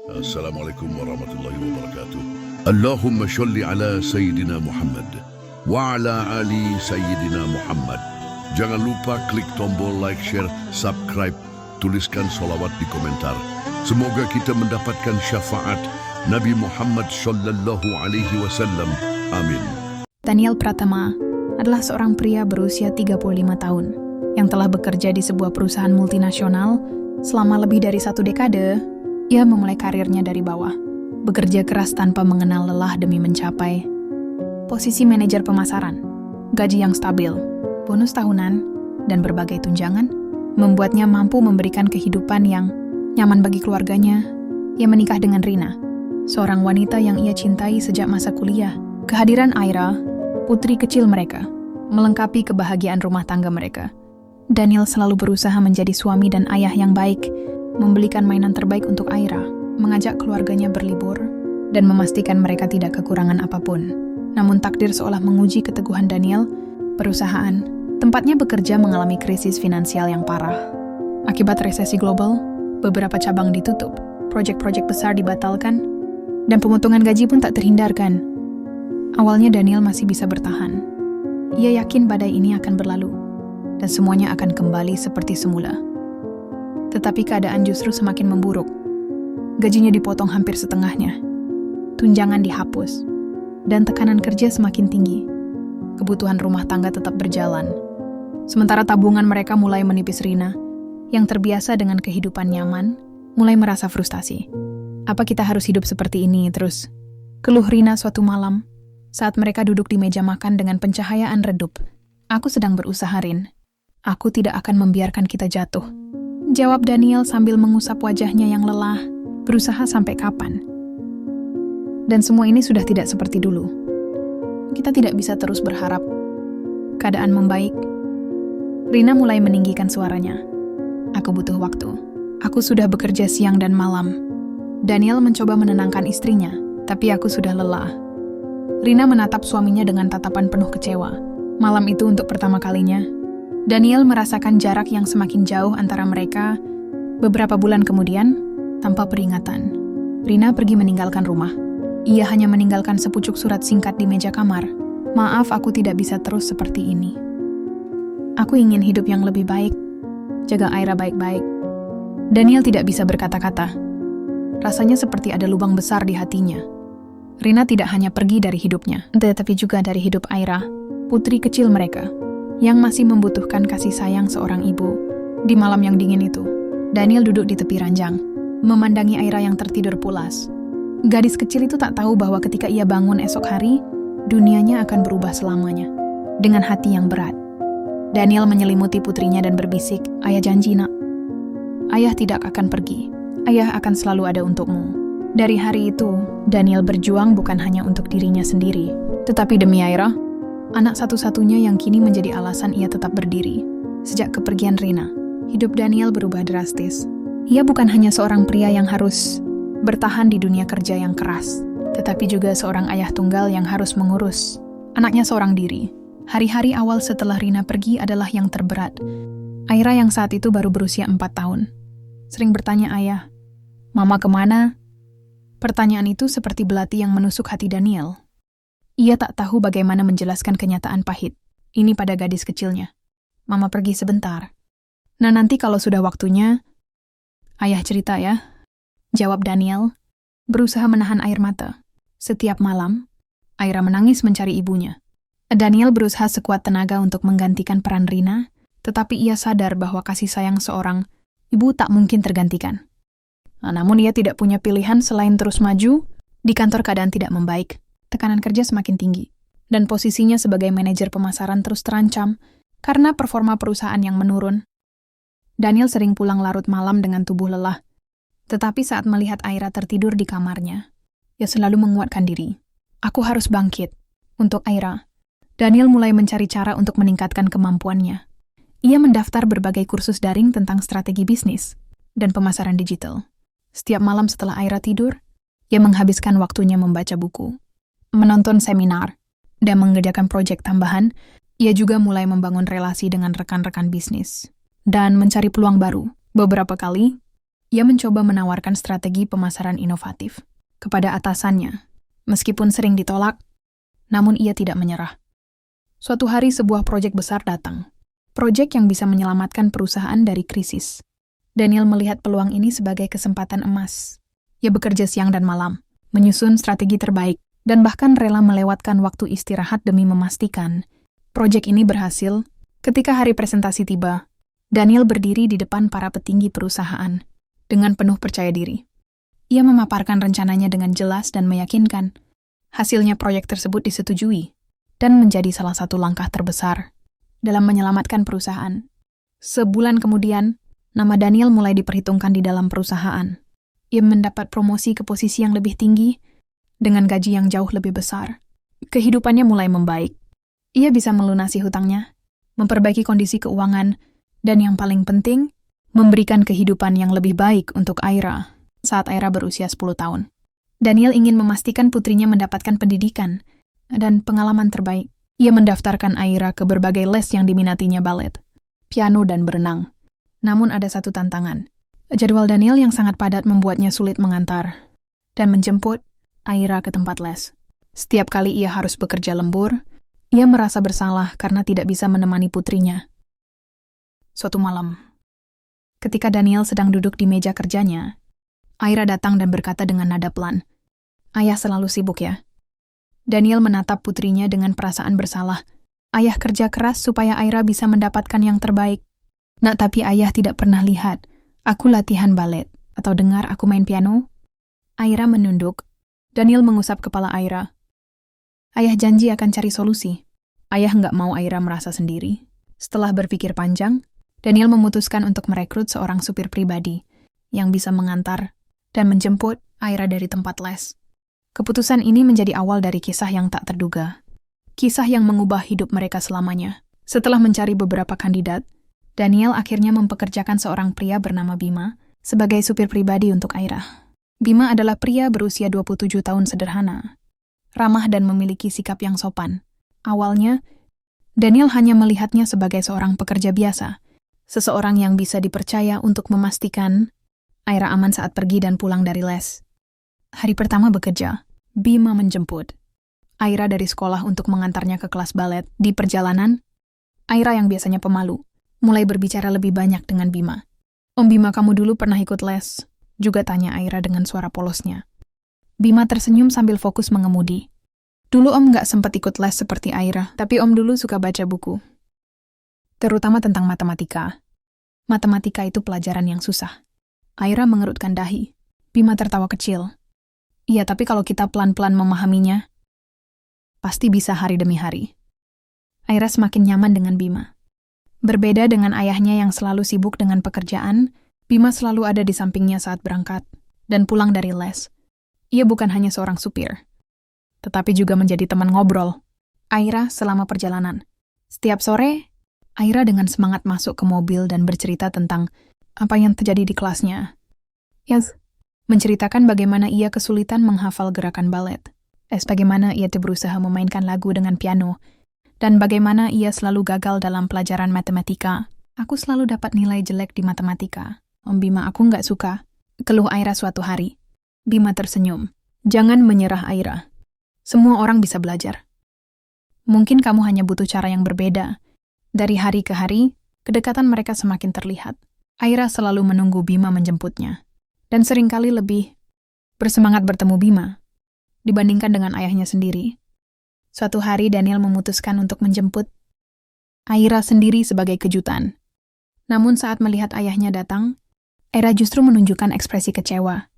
Assalamualaikum warahmatullahi wabarakatuh. Allahumma sholli ala Sayyidina Muhammad wa ala ali Sayyidina Muhammad. Jangan lupa klik tombol like, share, subscribe, tuliskan solawat di komentar. Semoga kita mendapatkan syafaat Nabi Muhammad Sallallahu Alaihi Wasallam. Amin. Daniel Pratama adalah seorang pria berusia 35 tahun yang telah bekerja di sebuah perusahaan multinasional selama lebih dari 1 dekade. Ia memulai karirnya dari bawah, bekerja keras tanpa mengenal lelah demi mencapai posisi manajer pemasaran, gaji yang stabil, bonus tahunan, dan berbagai tunjangan membuatnya mampu memberikan kehidupan yang nyaman bagi keluarganya. Ia menikah dengan Rina, seorang wanita yang ia cintai sejak masa kuliah. Kehadiran Aira, putri kecil mereka, melengkapi kebahagiaan rumah tangga mereka. Daniel selalu berusaha menjadi suami dan ayah yang baik, membelikan mainan terbaik untuk Aira, mengajak keluarganya berlibur, dan memastikan mereka tidak kekurangan apapun. Namun takdir seolah menguji keteguhan Daniel. Perusahaan tempatnya bekerja mengalami krisis finansial yang parah. Akibat resesi global, beberapa cabang ditutup, proyek-proyek besar dibatalkan, dan pemotongan gaji pun tak terhindarkan. Awalnya Daniel masih bisa bertahan. Ia yakin badai ini akan berlalu, dan semuanya akan kembali seperti semula. Tetapi keadaan justru semakin memburuk. Gajinya dipotong hampir setengahnya, tunjangan dihapus, dan tekanan kerja semakin tinggi. Kebutuhan rumah tangga tetap berjalan. Sementara tabungan mereka mulai menipis. Rina, yang terbiasa dengan kehidupan nyaman, mulai merasa frustasi. Apa kita harus hidup seperti ini terus? Keluh Rina suatu malam, saat mereka duduk di meja makan dengan pencahayaan redup. Aku sedang berusaha, Rin. Aku tidak akan membiarkan kita jatuh, jawab Daniel sambil mengusap wajahnya yang lelah. Berusaha sampai kapan? Dan semua ini sudah tidak seperti dulu. Kita tidak bisa terus berharap keadaan membaik. Rina mulai meninggikan suaranya. Aku butuh waktu. Aku sudah bekerja siang dan malam. Daniel mencoba menenangkan istrinya, tapi aku sudah lelah. Rina menatap suaminya dengan tatapan penuh kecewa. Malam itu untuk pertama kalinya, Daniel merasakan jarak yang semakin jauh antara mereka. Beberapa bulan kemudian, tanpa peringatan, Rina pergi meninggalkan rumah. Ia hanya meninggalkan sepucuk surat singkat di meja kamar. Maaf, aku tidak bisa terus seperti ini. Aku ingin hidup yang lebih baik. Jaga Aira baik-baik. Daniel tidak bisa berkata-kata. Rasanya seperti ada lubang besar di hatinya. Rina tidak hanya pergi dari hidupnya, tetapi juga dari hidup Aira, putri kecil mereka, yang masih membutuhkan kasih sayang seorang ibu. Di malam yang dingin itu, Daniel duduk di tepi ranjang, memandangi Aira yang tertidur pulas. Gadis kecil itu tak tahu bahwa ketika ia bangun esok hari, dunianya akan berubah selamanya. Dengan hati yang berat, Daniel menyelimuti putrinya dan berbisik, "Ayah janji, nak. Ayah tidak akan pergi. Ayah akan selalu ada untukmu." Dari hari itu, Daniel berjuang bukan hanya untuk dirinya sendiri, tetapi demi Aira, anak satu-satunya yang kini menjadi alasan ia tetap berdiri. Sejak kepergian Rina, hidup Daniel berubah drastis. Ia bukan hanya seorang pria yang harus bertahan di dunia kerja yang keras, tetapi juga seorang ayah tunggal yang harus mengurus anaknya seorang diri. Hari-hari awal setelah Rina pergi adalah yang terberat. Aira yang saat itu baru berusia 4 tahun, sering bertanya ayah, "Mama kemana?" Pertanyaan itu seperti belati yang menusuk hati Daniel. Ia tak tahu bagaimana menjelaskan kenyataan pahit ini pada gadis kecilnya. "Mama pergi sebentar. Nah, nanti kalau sudah waktunya, ayah cerita ya," jawab Daniel, berusaha menahan air mata. Setiap malam, Aira menangis mencari ibunya. Daniel berusaha sekuat tenaga untuk menggantikan peran Rina, tetapi ia sadar bahwa kasih sayang seorang ibu tak mungkin tergantikan. Namun ia tidak punya pilihan selain terus maju. Di kantor keadaan tidak membaik. Tekanan kerja semakin tinggi, dan posisinya sebagai manajer pemasaran terus terancam karena performa perusahaan yang menurun. Daniel sering pulang larut malam dengan tubuh lelah, tetapi saat melihat Aira tertidur di kamarnya, ia selalu menguatkan diri. "Aku harus bangkit untuk Aira." Daniel mulai mencari cara untuk meningkatkan kemampuannya. Ia mendaftar berbagai kursus daring tentang strategi bisnis dan pemasaran digital. Setiap malam setelah Aira tidur, ia menghabiskan waktunya membaca buku, menonton seminar, dan mengerjakan proyek tambahan. Ia juga mulai membangun relasi dengan rekan-rekan bisnis dan mencari peluang baru. Beberapa kali, Ia mencoba menawarkan strategi pemasaran inovatif kepada atasannya. Meskipun sering ditolak, namun ia tidak menyerah. Suatu hari sebuah proyek besar datang. Proyek yang bisa menyelamatkan perusahaan dari krisis. Daniel melihat peluang ini sebagai kesempatan emas. Ia bekerja siang dan malam, menyusun strategi terbaik, dan bahkan rela melewatkan waktu istirahat demi memastikan proyek ini berhasil. Ketika hari presentasi tiba, Daniel berdiri di depan para petinggi perusahaan dengan penuh percaya diri. Ia memaparkan rencananya dengan jelas dan meyakinkan. Hasilnya proyek tersebut disetujui dan menjadi salah satu langkah terbesar dalam menyelamatkan perusahaan. Sebulan kemudian, nama Daniel mulai diperhitungkan di dalam perusahaan. Ia mendapat promosi ke posisi yang lebih tinggi dengan gaji yang jauh lebih besar. Kehidupannya mulai membaik. Ia bisa melunasi hutangnya, memperbaiki kondisi keuangan, dan yang paling penting, memberikan kehidupan yang lebih baik untuk Aira saat Aira berusia 10 tahun. Daniel ingin memastikan putrinya mendapatkan pendidikan dan pengalaman terbaik. Ia mendaftarkan Aira ke berbagai les yang diminatinya, balet, piano, dan berenang. Namun ada satu tantangan. Jadwal Daniel yang sangat padat membuatnya sulit mengantar dan menjemput Aira ke tempat les. Setiap kali ia harus bekerja lembur, ia merasa bersalah karena tidak bisa menemani putrinya. Suatu malam, ketika Daniel sedang duduk di meja kerjanya, Aira datang dan berkata dengan nada pelan, "Ayah selalu sibuk ya." Daniel menatap putrinya dengan perasaan bersalah. Ayah kerja keras supaya Aira bisa mendapatkan yang terbaik. Nak, tapi ayah tidak pernah lihat aku latihan balet atau dengar aku main piano. Aira menunduk. Daniel mengusap kepala Aira. Ayah janji akan cari solusi. Ayah nggak mau Aira merasa sendiri. Setelah berpikir panjang, Daniel memutuskan untuk merekrut seorang supir pribadi yang bisa mengantar dan menjemput Aira dari tempat les. Keputusan ini menjadi awal dari kisah yang tak terduga. Kisah yang mengubah hidup mereka selamanya. Setelah mencari beberapa kandidat, Daniel akhirnya mempekerjakan seorang pria bernama Bima sebagai supir pribadi untuk Aira. Bima adalah pria berusia 27 tahun sederhana, ramah dan memiliki sikap yang sopan. Awalnya, Daniel hanya melihatnya sebagai seorang pekerja biasa, seseorang yang bisa dipercaya untuk memastikan Aira aman saat pergi dan pulang dari les. Hari pertama bekerja, Bima menjemput Aira dari sekolah untuk mengantarnya ke kelas balet. Di perjalanan, Aira yang biasanya pemalu, mulai berbicara lebih banyak dengan Bima. "Om Bima, kamu dulu pernah ikut les?" juga tanya Aira dengan suara polosnya. Bima tersenyum sambil fokus mengemudi. "Dulu Om nggak sempat ikut les seperti Aira, tapi Om dulu suka baca buku. Terutama tentang matematika. Matematika itu pelajaran yang susah." Aira mengerutkan dahi. Bima tertawa kecil. "Iya, tapi kalau kita pelan-pelan memahaminya, pasti bisa hari demi hari." Aira semakin nyaman dengan Bima. Berbeda dengan ayahnya yang selalu sibuk dengan pekerjaan, Bima selalu ada di sampingnya saat berangkat dan pulang dari les. Ia bukan hanya seorang supir, tetapi juga menjadi teman ngobrol Aira selama perjalanan. Setiap sore, Aira dengan semangat masuk ke mobil dan bercerita tentang apa yang terjadi di kelasnya. Menceritakan bagaimana ia kesulitan menghafal gerakan balet, bagaimana ia berusaha memainkan lagu dengan piano, dan bagaimana ia selalu gagal dalam pelajaran matematika. "Aku selalu dapat nilai jelek di matematika. Om Bima, aku nggak suka," keluh Aira suatu hari. Bima tersenyum. "Jangan menyerah, Aira. Semua orang bisa belajar. Mungkin kamu hanya butuh cara yang berbeda." Dari hari ke hari, kedekatan mereka semakin terlihat. Aira selalu menunggu Bima menjemputnya, dan seringkali lebih bersemangat bertemu Bima dibandingkan dengan ayahnya sendiri. Suatu hari Daniel memutuskan untuk menjemput Aira sendiri sebagai kejutan. Namun saat melihat ayahnya datang, Aira justru menunjukkan ekspresi kecewa.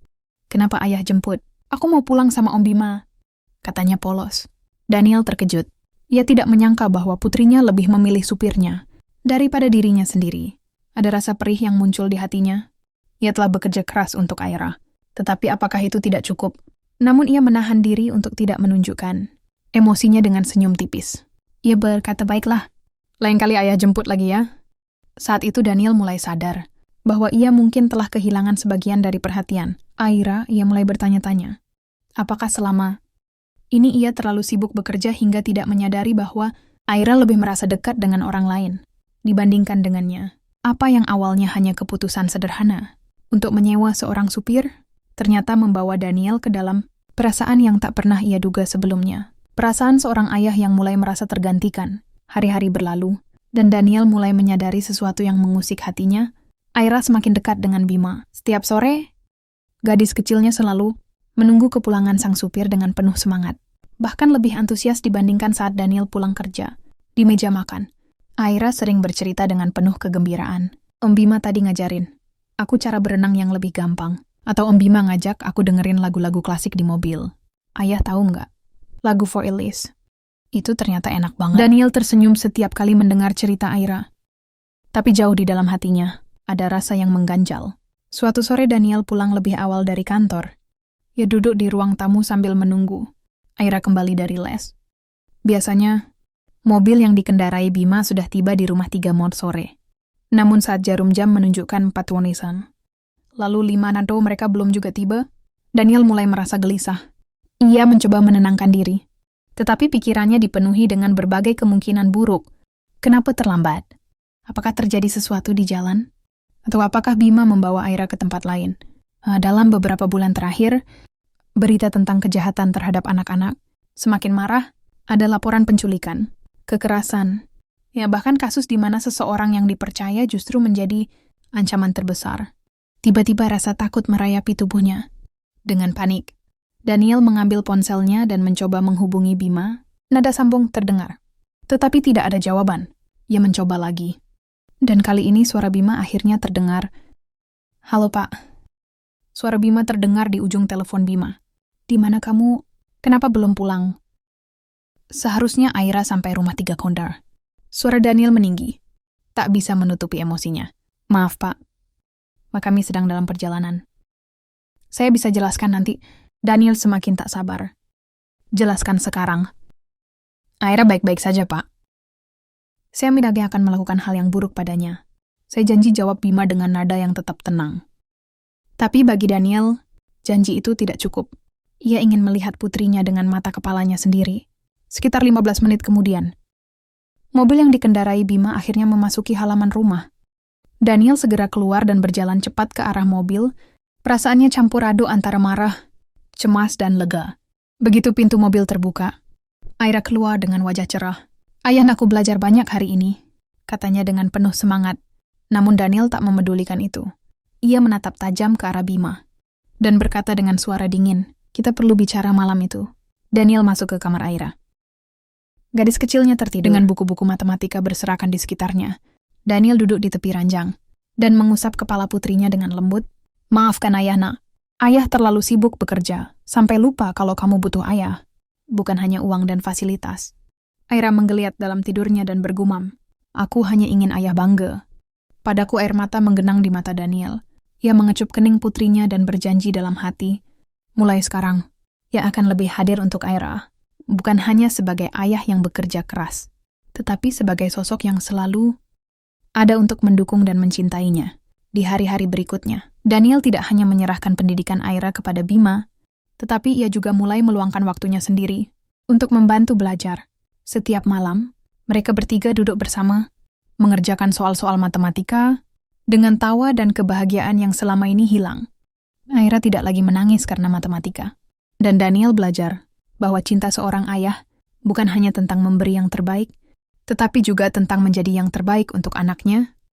"Kenapa ayah jemput? Aku mau pulang sama Om Bima," katanya polos. Daniel terkejut. Ia tidak menyangka bahwa putrinya lebih memilih supirnya daripada dirinya sendiri. Ada rasa perih yang muncul di hatinya. Ia telah bekerja keras untuk Aira. Tetapi apakah itu tidak cukup? Namun ia menahan diri untuk tidak menunjukkan emosinya dengan senyum tipis. Ia berkata, "Baiklah, lain kali ayah jemput lagi ya." Saat itu Daniel mulai sadar bahwa ia mungkin telah kehilangan sebagian dari perhatian Aira. Ia mulai bertanya-tanya, apakah selama ini ia terlalu sibuk bekerja hingga tidak menyadari bahwa Aira lebih merasa dekat dengan orang lain dibandingkan dengannya. Apa yang awalnya hanya keputusan sederhana, untuk menyewa seorang supir, ternyata membawa Daniel ke dalam perasaan yang tak pernah ia duga sebelumnya. Perasaan seorang ayah yang mulai merasa tergantikan. Hari-hari berlalu, dan Daniel mulai menyadari sesuatu yang mengusik hatinya. Aira semakin dekat dengan Bima. Setiap sore, gadis kecilnya selalu menunggu kepulangan sang supir dengan penuh semangat. Bahkan lebih antusias dibandingkan saat Daniel pulang kerja. Di meja makan, Aira sering bercerita dengan penuh kegembiraan. Om Bima tadi ngajarin aku cara berenang yang lebih gampang. Atau Om Bima ngajak aku dengerin lagu-lagu klasik di mobil. Ayah tahu nggak? Lagu For Elise. Itu ternyata enak banget. Daniel tersenyum setiap kali mendengar cerita Aira. Tapi jauh di dalam hatinya, ada rasa yang mengganjal. Suatu sore Daniel pulang lebih awal dari kantor. Ia duduk di ruang tamu sambil menunggu Aira kembali dari les. Biasanya, mobil yang dikendarai Bima sudah tiba di rumah 3 Maret sore. Namun saat jarum jam menunjukkan 4 Wonisan, lalu 5 Nado mereka belum juga tiba, Daniel mulai merasa gelisah. Ia mencoba menenangkan diri, tetapi pikirannya dipenuhi dengan berbagai kemungkinan buruk. Kenapa terlambat? Apakah terjadi sesuatu di jalan? Atau apakah Bima membawa Aira ke tempat lain? Dalam beberapa bulan terakhir, berita tentang kejahatan terhadap anak-anak semakin marah. Ada laporan penculikan, kekerasan, ya bahkan kasus di mana seseorang yang dipercaya justru menjadi ancaman terbesar. Tiba-tiba rasa takut merayapi tubuhnya. Dengan panik, Daniel mengambil ponselnya dan mencoba menghubungi Bima. Nada sambung terdengar, tetapi tidak ada jawaban. Ia mencoba lagi. Dan kali ini suara Bima akhirnya terdengar. Halo Pak. Suara Bima terdengar di ujung telepon Bima. Di mana kamu? Kenapa belum pulang? Seharusnya Aira sampai rumah 3 Kondar. Suara Daniel meninggi. Tak bisa menutupi emosinya. Maaf Pak. Kami sedang dalam perjalanan. Saya bisa jelaskan nanti. Daniel semakin tak sabar. Jelaskan sekarang. Aira baik-baik saja Pak. Saya tidak akan melakukan hal yang buruk padanya. Saya janji, jawab Bima dengan nada yang tetap tenang. Tapi bagi Daniel, janji itu tidak cukup. Ia ingin melihat putrinya dengan mata kepalanya sendiri. Sekitar 15 menit kemudian, mobil yang dikendarai Bima akhirnya memasuki halaman rumah. Daniel segera keluar dan berjalan cepat ke arah mobil. Perasaannya campur aduk antara marah, cemas, dan lega. Begitu pintu mobil terbuka, Aira keluar dengan wajah cerah. Ayah, aku belajar banyak hari ini, katanya dengan penuh semangat. Namun Daniel tak memedulikan itu. Ia menatap tajam ke arah Bima dan berkata dengan suara dingin, kita perlu bicara malam itu. Daniel masuk ke kamar Aira. Gadis kecilnya tertidur dengan buku-buku matematika berserakan di sekitarnya. Daniel duduk di tepi ranjang dan mengusap kepala putrinya dengan lembut. Maafkan ayah nak, ayah terlalu sibuk bekerja, sampai lupa kalau kamu butuh ayah. Bukan hanya uang dan fasilitas. Aira menggeliat dalam tidurnya dan bergumam. Aku hanya ingin ayah bangga. Padaku air mata menggenang di mata Daniel. Ia mengecup kening putrinya dan berjanji dalam hati. Mulai sekarang, ia akan lebih hadir untuk Aira. Bukan hanya sebagai ayah yang bekerja keras, tetapi sebagai sosok yang selalu ada untuk mendukung dan mencintainya. Di hari-hari berikutnya, Daniel tidak hanya menyerahkan pendidikan Aira kepada Bima, tetapi ia juga mulai meluangkan waktunya sendiri untuk membantu belajar. Setiap malam, mereka bertiga duduk bersama, mengerjakan soal-soal matematika, dengan tawa dan kebahagiaan yang selama ini hilang. Aira tidak lagi menangis karena matematika. Dan Daniel belajar bahwa cinta seorang ayah bukan hanya tentang memberi yang terbaik, tetapi juga tentang menjadi yang terbaik untuk anaknya